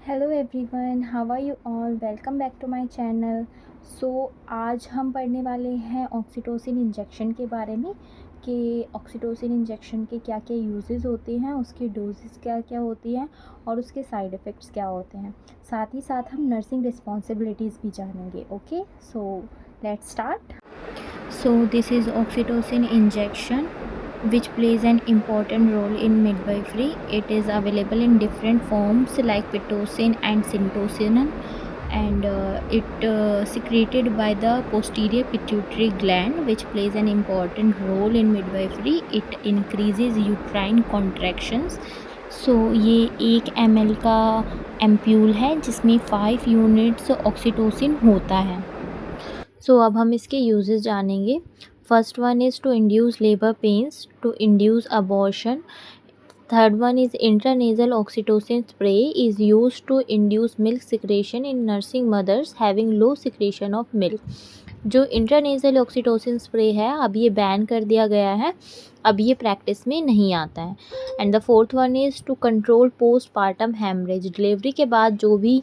Hello everyone, how are you all. Welcome back to my channel. आज हम पढ़ने वाले हैं ऑक्सीटोसिन इंजेक्शन के बारे में कि ऑक्सीटोसिन इंजेक्शन के क्या क्या यूजेस होते हैं, उसकी डोजेस क्या क्या होती हैं और उसके साइड इफ़ेक्ट्स क्या होते हैं। साथ ही साथ हम नर्सिंग रिस्पॉन्सिबिलिटीज़ भी जानेंगे। Okay, so let's start. This is oxytocin injection which plays an important role in midwifery. It is available in different forms like pitocin and syntocinon, and it secreted by the posterior pituitary gland, which plays an important role in midwifery. It increases uterine contractions. ये 1 ml का ampoule है जिसमें 5 units oxytocin होता है। अब हम इसके uses जानेंगे। First one is to induce labour pains, to induce abortion. Third one is intranasal oxytocin spray is use to induce milk secretion in nursing mothers having low secretion of milk. जो intranasal oxytocin spray है अब ये ban कर दिया गया है, अब ये प्रैक्टिस में नहीं आता है। And the fourth one is to control post partum haemorrhage. Delivery के बाद जो भी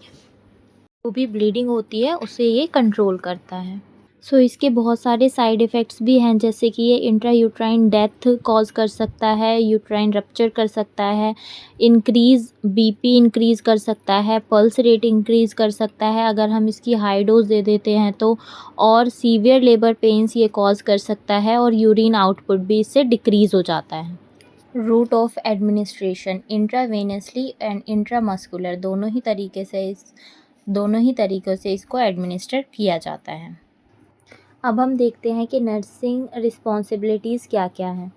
ब्लीडिंग होती है उसे ये कंट्रोल करता है। इसके बहुत सारे साइड इफ़ेक्ट्स भी हैं, जैसे कि ये इंट्रा यूट्राइन डेथ कॉज कर सकता है, यूट्राइन रप्चर कर सकता है, बीपी इंक्रीज़ कर सकता है, पल्स रेट इंक्रीज़ कर सकता है अगर हम इसकी हाई डोज दे देते हैं तो, और सीवियर लेबर पेन्स ये कॉज कर सकता है और यूरिन आउटपुट भी इससे डिक्रीज़ हो जाता है। Route of administration intravenously and intramuscular दोनों ही तरीक़ों से इसको एडमिनिस्टर किया जाता है। अब हम देखते हैं कि नर्सिंग रिस्पॉन्सिबिलिटीज़ क्या क्या हैं।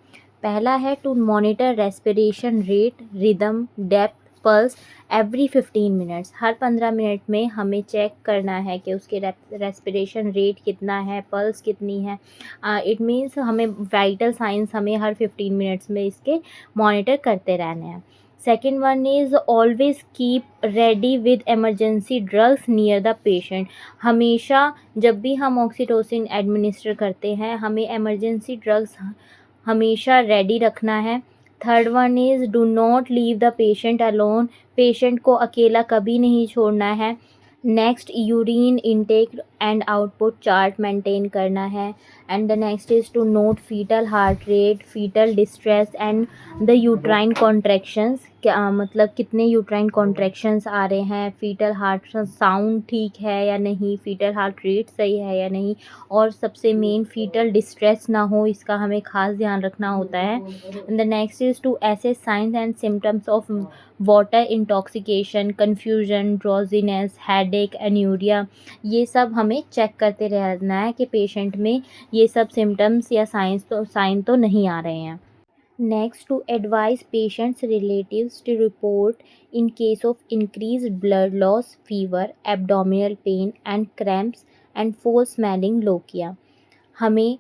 पहला है to monitor respiration rate, rhythm, depth, pulse every 15 minutes. हर 15 मिनट में हमें चेक करना है कि उसके रेस्पिरेशन रेट कितना है, पल्स कितनी है। इट मीन्स हमें वाइटल साइंस हमें हर 15 मिनट्स में इसके मॉनिटर करते रहने हैं। Second one is always keep ready with emergency drugs near the patient. हमेशा जब भी हम ऑक्सीटोसिन एडमिनिस्टर करते हैं हमें एमरजेंसी ड्रग्स हमेशा रेडी रखना है। Third one is do not leave the patient alone. Patient को अकेला कभी नहीं छोड़ना है। Next, urine intake and output chart maintain करना है। And the next is to note fetal heart rate, fetal distress and the uterine contractions. क्या मतलब कितने यूट्राइन कॉन्ट्रैक्शंस आ रहे हैं, फीटल हार्ट साउंड ठीक है या नहीं, फीटल हार्ट रेट सही है या नहीं, और सबसे मेन फीटल डिस्ट्रेस ना हो, इसका हमें ख़ास ध्यान रखना होता है। And the next is to assess signs and symptoms of water intoxication, confusion, drowsiness, headache, anuria. ये सब हमें चेक करते रहना है कि पेशेंट में ये सब सिम्टम्स या साइन तो नहीं आ रहे हैं। Next, to advise patients' relatives to report in case of increased blood loss, fever, abdominal pain and cramps and foul smelling lochia। हमें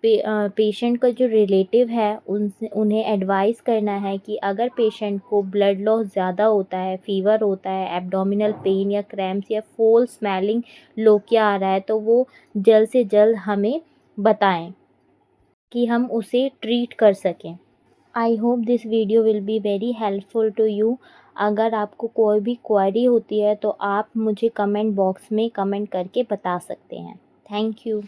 पेशेंट का जो रिलेटिव है उन्हें एडवाइस करना है कि अगर पेशेंट को ब्लड लॉस ज़्यादा होता है, फीवर होता है, एब्डोमिनल पेन या क्रैम्प्स या फोल स्मेलिंग लोकिया आ रहा है तो वो जल्द से जल्द हमें बताएं कि हम उसे ट्रीट कर सकें। I hope this video will be very helpful to you. अगर आपको कोई भी क्वेरी होती है तो आप मुझे कमेंट बॉक्स में कमेंट करके बता सकते हैं। Thank you.